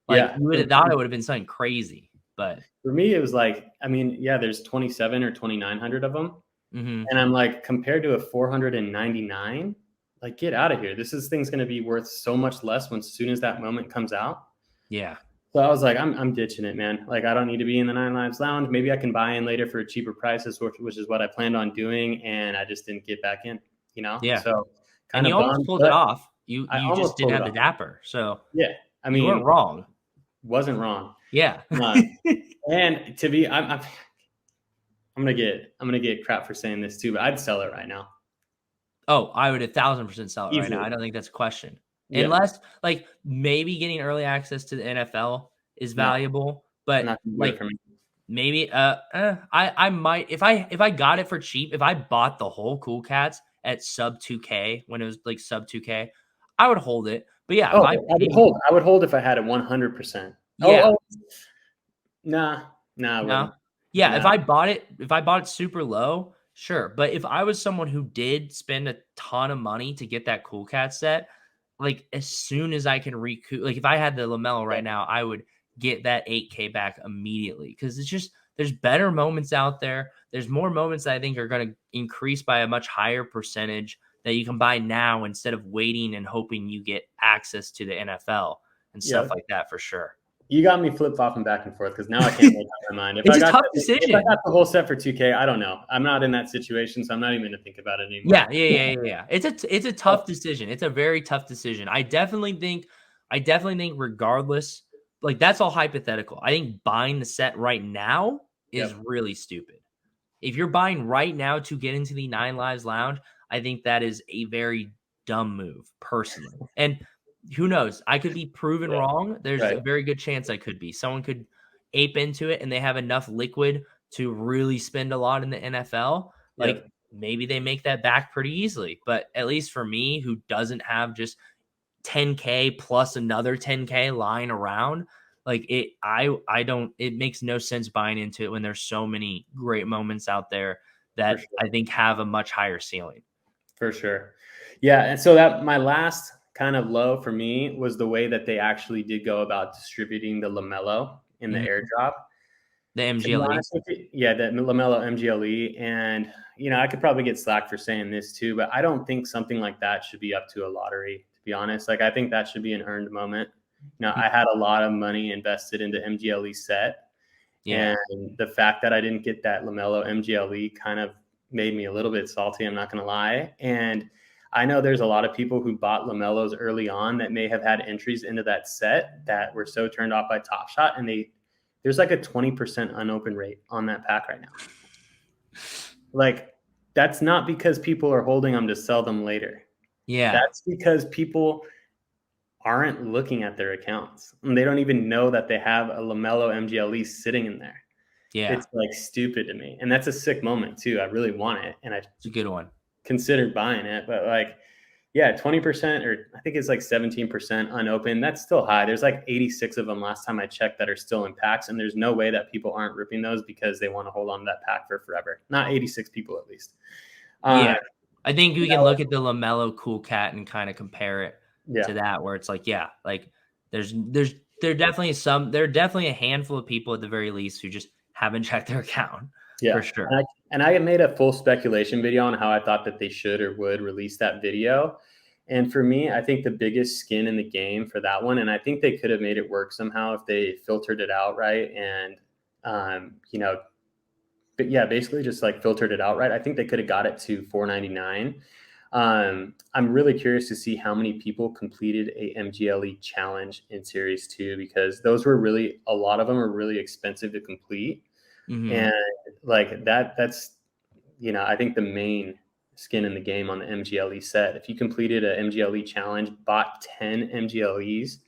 [SPEAKER 2] Like,
[SPEAKER 1] Yeah.
[SPEAKER 2] you would have thought it would have been something crazy, but
[SPEAKER 1] For me, it was like, I mean, yeah, there's 27 or 2,900 of them.
[SPEAKER 2] mhm.
[SPEAKER 1] And I'm like, compared to a 499, like, get out of here. This thing's going to be worth so much less when as soon as that moment comes out.
[SPEAKER 2] Yeah.
[SPEAKER 1] So I was like, I'm ditching it, man. Like, I don't need to be in the Nine Lives Lounge. Maybe I can buy in later for cheaper prices, which is what I planned on doing. And I just didn't get back in,
[SPEAKER 2] Yeah.
[SPEAKER 1] So
[SPEAKER 2] And
[SPEAKER 1] kind
[SPEAKER 2] you
[SPEAKER 1] of
[SPEAKER 2] almost
[SPEAKER 1] bummed,
[SPEAKER 2] pulled it
[SPEAKER 1] but
[SPEAKER 2] off.
[SPEAKER 1] I
[SPEAKER 2] You just
[SPEAKER 1] almost
[SPEAKER 2] didn't
[SPEAKER 1] pulled it
[SPEAKER 2] have the
[SPEAKER 1] off.
[SPEAKER 2] dapper, so
[SPEAKER 1] Yeah. I
[SPEAKER 2] you weren't
[SPEAKER 1] mean,
[SPEAKER 2] wrong.
[SPEAKER 1] wasn't wrong.
[SPEAKER 2] Yeah.
[SPEAKER 1] And to be, I'm gonna get crap for saying this too, but I'd sell it right now.
[SPEAKER 2] Oh, I would 1,000% sell it right now. I
[SPEAKER 1] Easily.
[SPEAKER 2] don't think that's a question.
[SPEAKER 1] Yeah.
[SPEAKER 2] Unless, like, maybe getting early access to the NFL is
[SPEAKER 1] No,
[SPEAKER 2] valuable, but,
[SPEAKER 1] not gonna do it
[SPEAKER 2] like,
[SPEAKER 1] for me.
[SPEAKER 2] maybe, I might, if I got it for cheap, if I bought the whole Cool Cats at sub 2K, when it was, like, sub 2K, I would hold it. But yeah, if
[SPEAKER 1] Oh,
[SPEAKER 2] I
[SPEAKER 1] I would
[SPEAKER 2] paid,
[SPEAKER 1] hold. I would hold if I had it 100%.
[SPEAKER 2] yeah.
[SPEAKER 1] Nah, I
[SPEAKER 2] No?
[SPEAKER 1] wouldn't.
[SPEAKER 2] Yeah,
[SPEAKER 1] Nah,
[SPEAKER 2] if I bought it super low, sure, but if I was someone who did spend a ton of money to get that Cool Cat set, like, as soon as I can recoup, like, if I had the Lamello
[SPEAKER 1] yeah,
[SPEAKER 2] right now, I would get that 8K back immediately, because it's just, there's better moments out there. There's more moments that I think are gonna increase by a much higher percentage that you can buy now instead of waiting and hoping you get access to the NFL and
[SPEAKER 1] yeah.
[SPEAKER 2] stuff like that, for sure.
[SPEAKER 1] You got me flip flopping back and forth because now I can't make up my mind.
[SPEAKER 2] It's a tough
[SPEAKER 1] If I got
[SPEAKER 2] decision.
[SPEAKER 1] the whole set for 2K, I don't know. I'm not in that situation, so I'm not even gonna think about it
[SPEAKER 2] Yeah,
[SPEAKER 1] anymore.
[SPEAKER 2] yeah. It's a tough decision. It's a very tough decision. I definitely think regardless, like, that's all hypothetical. I think buying the set right now is
[SPEAKER 1] Yep,
[SPEAKER 2] really stupid. If you're buying right now to get into the Nine Lives Lounge, I think that is a very dumb move, personally. And who knows? I could be proven
[SPEAKER 1] yeah,
[SPEAKER 2] wrong. There's
[SPEAKER 1] right.
[SPEAKER 2] a very good chance I could be. Someone could ape into it and they have enough liquid to really spend a lot in the NFL. Like,
[SPEAKER 1] Yep,
[SPEAKER 2] maybe they make that back pretty easily. But at least for me, who doesn't have just 10K plus another 10K lying around, like, I don't, it makes no sense buying into it when there's so many great moments out there
[SPEAKER 1] for
[SPEAKER 2] that
[SPEAKER 1] sure.
[SPEAKER 2] I think have a much higher ceiling.
[SPEAKER 1] For sure. Yeah, and so that my last kind of low for me was the way that they actually did go about distributing the Lamello in the
[SPEAKER 2] Mhm.
[SPEAKER 1] airdrop.
[SPEAKER 2] The
[SPEAKER 1] To be
[SPEAKER 2] MGLE.
[SPEAKER 1] honest with you, yeah, the Lamello MGLE, and I could probably get slack for saying this too, but I don't think something like that should be up to a lottery. To be honest, like I think that should be an earned moment. I had a lot of money invested into MGLE set,
[SPEAKER 2] Yeah.
[SPEAKER 1] and the fact that I didn't get that Lamello MGLE kind of made me a little bit salty. I'm not going to lie. And I know there's a lot of people who bought Lamellos early on that may have had entries into that set that were so turned off by Top Shot, and there's like a 20% unopened rate on that pack right now. Like, that's not because people are holding them to sell them later.
[SPEAKER 2] Yeah.
[SPEAKER 1] That's because people aren't looking at their accounts and they don't even know that they have a Lamello MGLE sitting in there.
[SPEAKER 2] Yeah.
[SPEAKER 1] It's like stupid to me. And that's a sick moment too. I really want it. And I
[SPEAKER 2] It's a good one.
[SPEAKER 1] considered buying it, but like, yeah, 20%, or I think it's like 17% unopened. That's still high. There's like 86 of them last time I checked that are still in packs. And there's no way that people aren't ripping those because they want to hold on to that pack for forever. Not 86 people at least.
[SPEAKER 2] Yeah.
[SPEAKER 1] Uh,
[SPEAKER 2] I think we can look at the Lamello Cool Cat and kind of compare it
[SPEAKER 1] yeah.
[SPEAKER 2] to that, where it's like, yeah, like, there are definitely a handful of people at the very least who just haven't checked their account, for
[SPEAKER 1] Yeah.
[SPEAKER 2] sure.
[SPEAKER 1] And I made a full speculation video on how I thought that they should or would release that video. And for me, I think the biggest skin in the game for that one, and I think they could have made it work somehow if they filtered it out right and, but yeah, basically just like filtered it out right. I think they could have got it to 499. I'm really curious to see how many people completed a MGLE challenge in Series 2 because those were really, a lot of them are really expensive to complete.
[SPEAKER 2] Mhm.
[SPEAKER 1] And like that's I think the main skin in the game on the MGLE set. If you completed a MGLE challenge, bought 10 MGLEs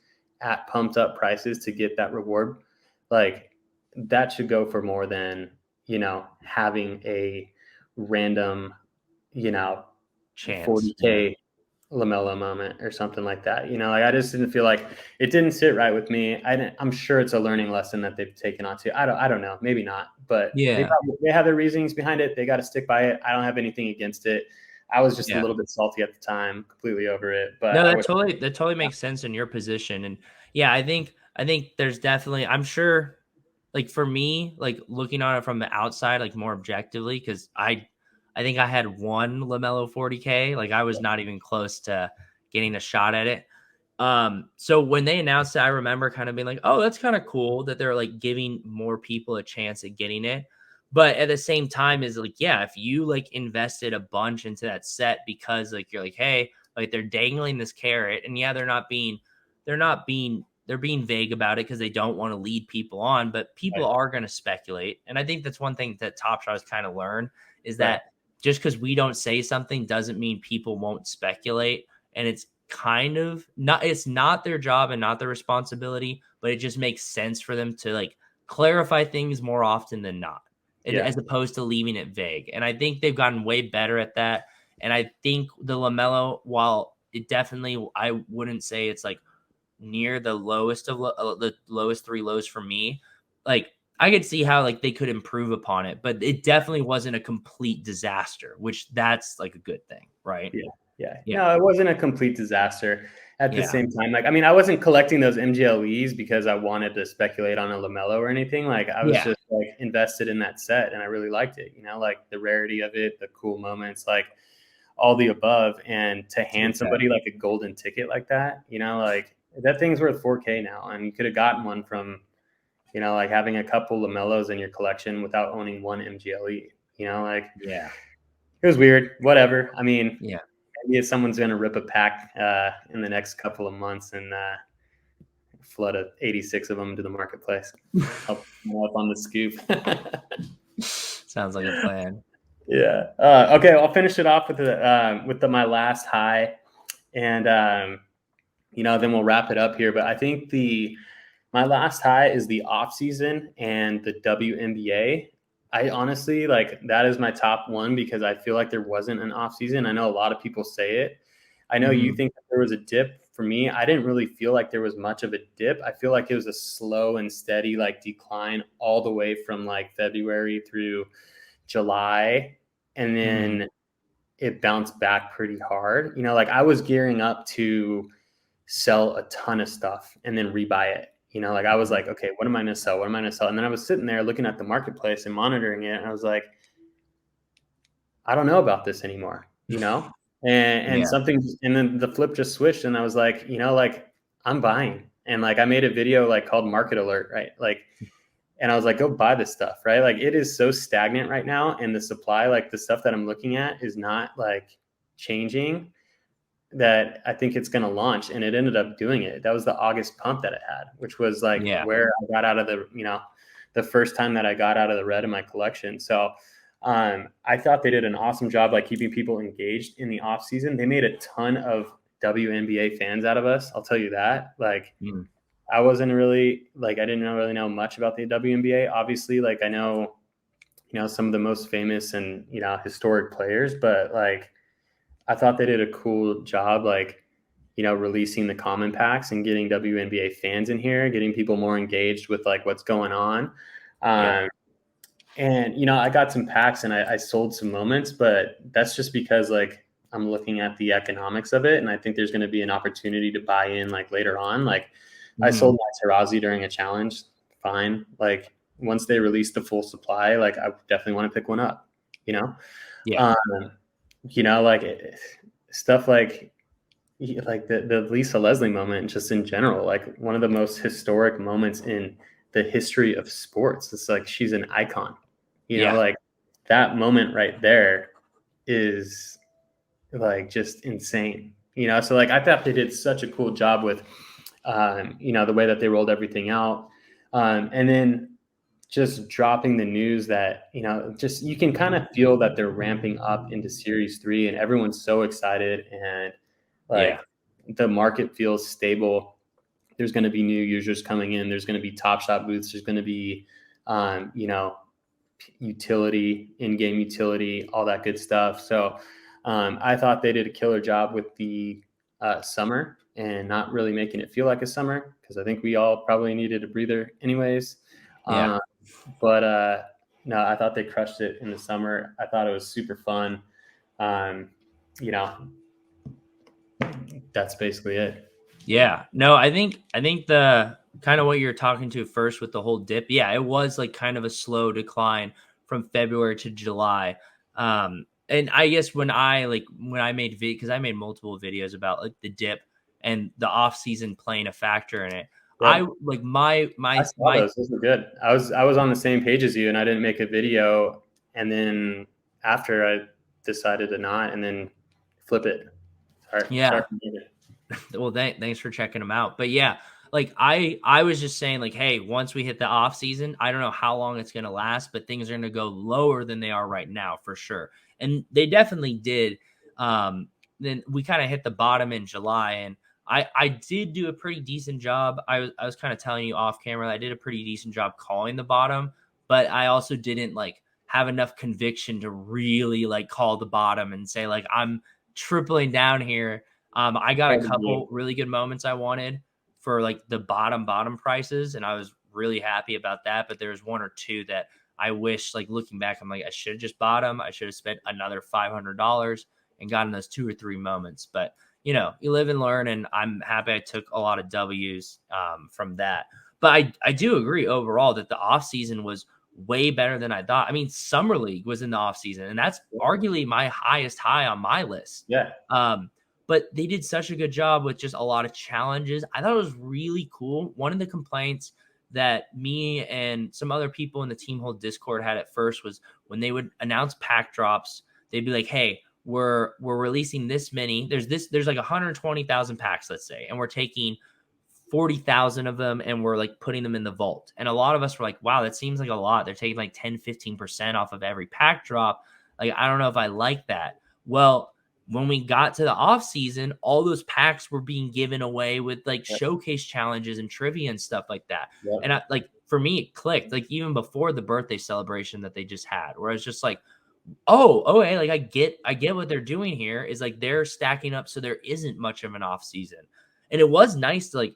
[SPEAKER 1] at pumped up prices to get that reward, like that should go for more than, having a random,
[SPEAKER 2] Chance. Yeah.
[SPEAKER 1] 40K Lamello moment or something like that. Like I just didn't feel like it didn't sit right with me. I'm sure it's a learning lesson that they've taken on to. I don't know, maybe not, but
[SPEAKER 2] Yeah.
[SPEAKER 1] they have their reasonings behind it. They got to stick by it. I don't have anything against it. I was just a
[SPEAKER 2] Yeah.
[SPEAKER 1] little bit salty at the time, completely over it. But
[SPEAKER 2] No,
[SPEAKER 1] I
[SPEAKER 2] that
[SPEAKER 1] wish.
[SPEAKER 2] totally makes sense in your position. And yeah, I think there's definitely, I'm sure, like for me, like looking on it from the outside, like more objectively, because I think I had one Lamello 40K. Like I was not even close to getting a shot at it. So when they announced it, I remember kind of being like, oh, that's kind of cool that they're like giving more people a chance at getting it. But at the same time, is like, yeah, if you like invested a bunch into that set because like you're like, hey, like they're dangling this carrot, and yeah, they're being vague about it because they don't want to lead people on, but people
[SPEAKER 1] Right.
[SPEAKER 2] are going to speculate. And I think that's one thing that Top Shot has kind of learned is
[SPEAKER 1] Right.
[SPEAKER 2] that just because we don't say something doesn't mean people won't speculate. And it's kind of not, it's not their job and not their responsibility, but it just makes sense for them to like clarify things more often than not,
[SPEAKER 1] Yeah.
[SPEAKER 2] as opposed to leaving it vague. And I think they've gotten way better at that. And I think the Lamello, while it definitely, I wouldn't say it's like near the lowest of the lowest three lows for me, like I could see how like they could improve upon it, but it definitely wasn't a complete disaster, which that's like a good thing, right?
[SPEAKER 1] Yeah. Yeah.
[SPEAKER 2] Yeah.
[SPEAKER 1] No, it wasn't a complete disaster. At the
[SPEAKER 2] Yeah.
[SPEAKER 1] same time, like, I mean, I wasn't collecting those MGLEs because I wanted to speculate on a Lamello or anything. Like, I was
[SPEAKER 2] Yeah.
[SPEAKER 1] just like invested in that set and I really liked it, like the rarity of it, the cool moments, like all the above. And to
[SPEAKER 2] It's a good
[SPEAKER 1] hand
[SPEAKER 2] bet.
[SPEAKER 1] somebody like a golden ticket like that, like that thing's worth 4K now. And you could have gotten one from, like having a couple Lamellos in your collection without owning one MGLE, like
[SPEAKER 2] Yeah.
[SPEAKER 1] it was weird. Whatever. I mean,
[SPEAKER 2] Yeah.
[SPEAKER 1] maybe if someone's going to rip a pack in the next couple of months and flood 86 of them to the marketplace, help them up on the scoop.
[SPEAKER 2] Sounds like a plan.
[SPEAKER 1] Yeah. Okay. I'll finish it off with my last high, and then we'll wrap it up here. But I think my last high is the off season and the WNBA. I honestly like that is my top one because I feel like there wasn't an off season. I know a lot of people say it. I know you
[SPEAKER 2] Mhm.
[SPEAKER 1] think that there was a dip. For me, I didn't really feel like there was much of a dip. I feel like it was a slow and steady like decline all the way from like February through July, and
[SPEAKER 2] Mhm.
[SPEAKER 1] then it bounced back pretty hard. Like I was gearing up to sell a ton of stuff and then rebuy it. Like I was like, okay, what am I going to sell? What am I going to sell? And then I was sitting there looking at the marketplace and monitoring it. And I was like, I don't know about this anymore, and
[SPEAKER 2] Yeah.
[SPEAKER 1] something, and then the flip just switched. And I was like, like I'm buying. And like, I made a video like called Market Alert, right? Like, and I was like, go buy this stuff, right? Like it is so stagnant right now. And the supply, like the stuff that I'm looking at is not like changing, that I think it's going to launch. And it ended up doing it. That was the August pump that it had, which was like
[SPEAKER 2] Yeah.
[SPEAKER 1] where I got out of the first time that I got out of the red in my collection. So I thought they did an awesome job, like keeping people engaged in the off season. They made a ton of WNBA fans out of us. I'll tell you that. Like,
[SPEAKER 2] Mm.
[SPEAKER 1] I wasn't really like, I didn't really know much about the WNBA. Obviously, like I know, some of the most famous and, historic players, but like, I thought they did a cool job, like, releasing the common packs and getting WNBA fans in here, getting people more engaged with like what's going on.
[SPEAKER 2] Yeah.
[SPEAKER 1] Um, and, I got some packs and I sold some moments, but that's just because like I'm looking at the economics of it. And I think there's going to be an opportunity to buy in like later on. Like I sold
[SPEAKER 2] Mhm.
[SPEAKER 1] my Tarazi during a challenge. Fine. Like once they release the full supply, like I definitely want to pick one up, you know?
[SPEAKER 2] Yeah.
[SPEAKER 1] Um, like stuff like the Lisa Leslie moment, just in general, like one of the most historic moments in the history of sports. It's like she's an icon,
[SPEAKER 2] Yeah.
[SPEAKER 1] like that moment right there is like just insane, So like I thought they did such a cool job with, the way that they rolled everything out, and then just dropping the news that just you can kind of feel that they're ramping up into Series 3, and everyone's so excited, and
[SPEAKER 2] Yeah.
[SPEAKER 1] like the market feels stable. There's going to be new users coming in. There's going to be Top Shot booths. There's going to be utility, in-game utility, all that good stuff. So I thought they did a killer job with the summer and not really making it feel like a summer, because I think we all probably needed a breather anyways.
[SPEAKER 2] Yeah.
[SPEAKER 1] But no, I thought they crushed it in the summer. I thought it was super fun. You know, that's basically it.
[SPEAKER 2] Yeah. No, I think the kind of what you're talking to first with the whole dip. Yeah, it was like kind of a slow decline from February to July. And I guess when I made because I made multiple videos about like the dip and the off season playing a factor in it. I
[SPEAKER 1] Yep.
[SPEAKER 2] like
[SPEAKER 1] I saw those. Those were good. I was on the same page as you, and I didn't make a video. And then after, I decided to not, and then flip it. Sorry.
[SPEAKER 2] Well, thanks for checking them out. But yeah, like I was just saying, like, hey, once we hit the off season, I don't know how long it's gonna last, but things are gonna go lower than they are right now for sure. And they definitely did. Then we kind of hit the bottom in July, and I did do a pretty decent job. I was kind of telling you off camera, I did a pretty decent job calling the bottom, but I also didn't like have enough conviction to really like call the bottom and say like I'm tripling down here. I got a couple really good moments I wanted for like the bottom prices, and I was really happy about that. But there was one or two that I wish, like looking back, I'm like, I should have just bought them. I should have spent another $500 and gotten those 2 or 3 moments. But you live and learn, and I'm happy I took a lot of W's from that. But I do agree overall that the off season was way better than I thought. I mean, Summer League was in the off season, and that's arguably my highest high on my list.
[SPEAKER 1] Yeah.
[SPEAKER 2] But they did such a good job with just a lot of challenges. I thought it was really cool. One of the complaints that me and some other people in the Team Hold Discord had at first was when they would announce pack drops, they'd be like, hey, we're releasing this many. There's like 120,000 packs, let's say, and we're taking 40,000 of them and we're like putting them in the vault. And a lot of us were like, wow, that seems like a lot. They're taking like 10-15% off of every pack drop. Like, I don't know if I like that. Well, when we got to the off season, all those packs were being given away with like showcase challenges and trivia and stuff like that.
[SPEAKER 1] Yep.
[SPEAKER 2] And like for me, it clicked like even before the birthday celebration that they just had, where I was just like, oh, okay, like I get what they're doing here is like they're stacking up so there isn't much of an off season. And it was nice to like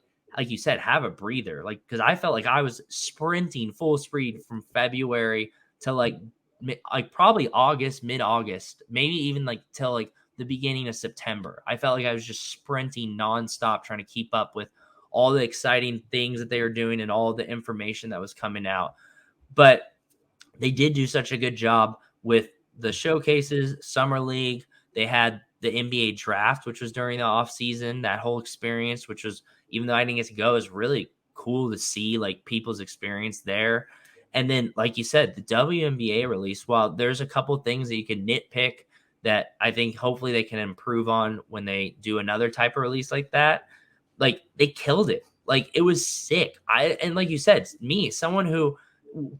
[SPEAKER 2] you said, have a breather, like because I felt like I was sprinting full speed from February to like probably August, mid-August, maybe even like till like the beginning of September. I felt like I was just sprinting nonstop trying to keep up with all the exciting things that they were doing and all the information that was coming out. But they did do such a good job with the showcases, Summer League. They had the NBA draft, which was during the off season, that whole experience, which was, even though I didn't get to go, is really cool to see like people's experience there. And then, like you said, the WNBA release, while there's a couple things that you can nitpick that I think hopefully they can improve on when they do another type of release like that, like they killed it. Like it was sick. And like you said, me, someone who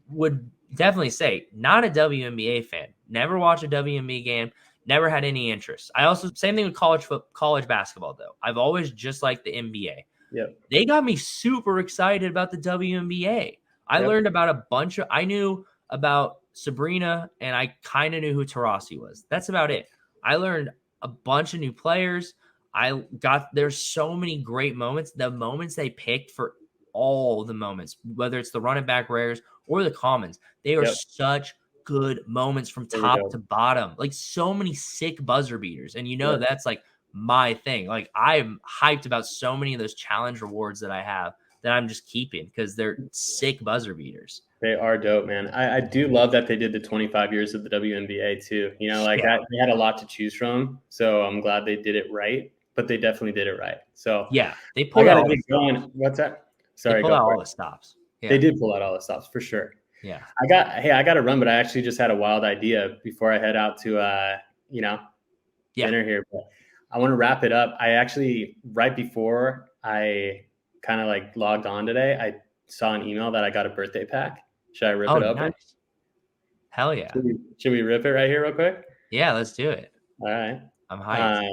[SPEAKER 2] would definitely say not a WNBA fan, never watched a WNBA game, never had any interest. I also, same thing with college basketball though. I've always just liked the NBA.
[SPEAKER 1] Yep.
[SPEAKER 2] They got me super excited about the WNBA. I learned about I knew about Sabrina and I kind of knew who Taurasi was. That's about it. I learned a bunch of new players. There's so many great moments. The moments they picked for all the moments, whether it's the running back rares or the commons, they are such good moments from top to bottom. Like so many sick buzzer beaters. And that's like my thing. Like I'm hyped about so many of those challenge rewards that I have that I'm just keeping because they're sick buzzer beaters.
[SPEAKER 1] They are dope, man. I do love that they did the 25 years of the WNBA too. That they had a lot to choose from. So I'm glad they did it right, but they definitely did it right. So
[SPEAKER 2] yeah, they
[SPEAKER 1] pulled out going. What's that? Sorry,
[SPEAKER 2] they pulled out all the stops.
[SPEAKER 1] Yeah. They did pull out all the stops for sure.
[SPEAKER 2] Yeah.
[SPEAKER 1] I got to run, but I actually just had a wild idea before I head out to dinner here. But I want to wrap it up. I actually, right before I kind of like logged on today, I saw an email that I got a birthday pack. Should I rip it open?
[SPEAKER 2] Nice. Hell yeah.
[SPEAKER 1] Should we rip it right here real quick?
[SPEAKER 2] Yeah, let's do it.
[SPEAKER 1] All right.
[SPEAKER 2] I'm hyped.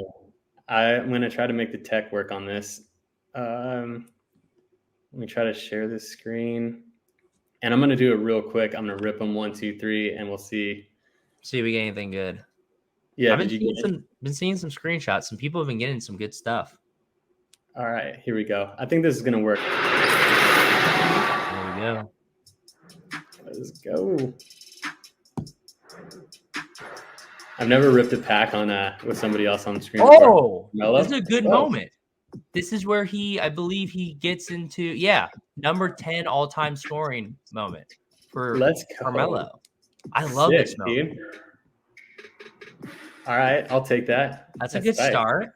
[SPEAKER 1] I'm going to try to make the tech work on this. Let me try to share this screen. And I'm going to do it real quick. I'm going to rip them 1, 2, 3, and we'll see.
[SPEAKER 2] See if we get anything good.
[SPEAKER 1] Yeah,
[SPEAKER 2] I've been seeing some screenshots. Some people have been getting some good stuff.
[SPEAKER 1] All right, here we go. I think this is going to work.
[SPEAKER 2] There we go.
[SPEAKER 1] Let's go. I've never ripped a pack on with somebody else on the screen.
[SPEAKER 2] Oh, this is a good moment. This is where I believe he gets into, number 10 all-time scoring moment for Lamello. I love this moment.
[SPEAKER 1] Dude. All right, I'll take that.
[SPEAKER 2] That's a good start.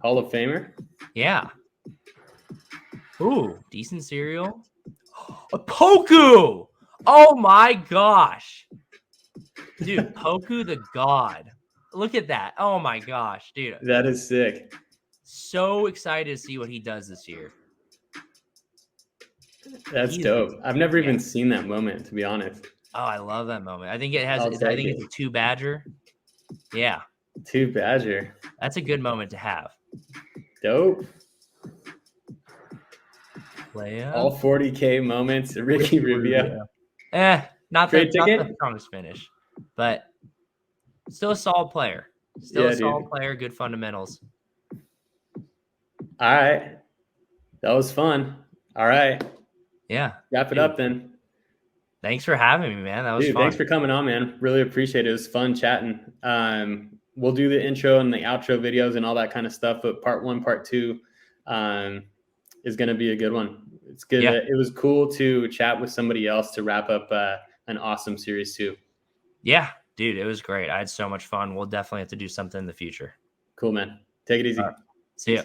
[SPEAKER 1] Hall of Famer.
[SPEAKER 2] Yeah. Ooh, decent cereal. A Poku! Oh my gosh. Dude, Poku the God. Look at that. Oh my gosh, dude.
[SPEAKER 1] That is sick.
[SPEAKER 2] So excited to see what he does this year.
[SPEAKER 1] That's dope. I've never even seen that moment, to be honest.
[SPEAKER 2] Oh, I love that moment. I think it's a 2 Badger. Yeah.
[SPEAKER 1] 2 Badger.
[SPEAKER 2] That's a good moment to have.
[SPEAKER 1] Dope.
[SPEAKER 2] Playa.
[SPEAKER 1] All 40K moments. Ricky Rubio.
[SPEAKER 2] Not the strongest finish, but still a solid player. Good fundamentals.
[SPEAKER 1] All right. That was fun. All right.
[SPEAKER 2] Yeah.
[SPEAKER 1] Wrap it up then.
[SPEAKER 2] Thanks for having me, man. That was fun.
[SPEAKER 1] Thanks for coming on, man. Really appreciate it. It was fun chatting. We'll do the intro and the outro videos and all that kind of stuff, but part 1, part 2 is going to be a good one. It's good.
[SPEAKER 2] Yeah.
[SPEAKER 1] It was cool to chat with somebody else to wrap up an awesome series too.
[SPEAKER 2] Yeah, dude, it was great. I had so much fun. We'll definitely have to do something in the future.
[SPEAKER 1] Cool, man. Take it easy.
[SPEAKER 2] See ya.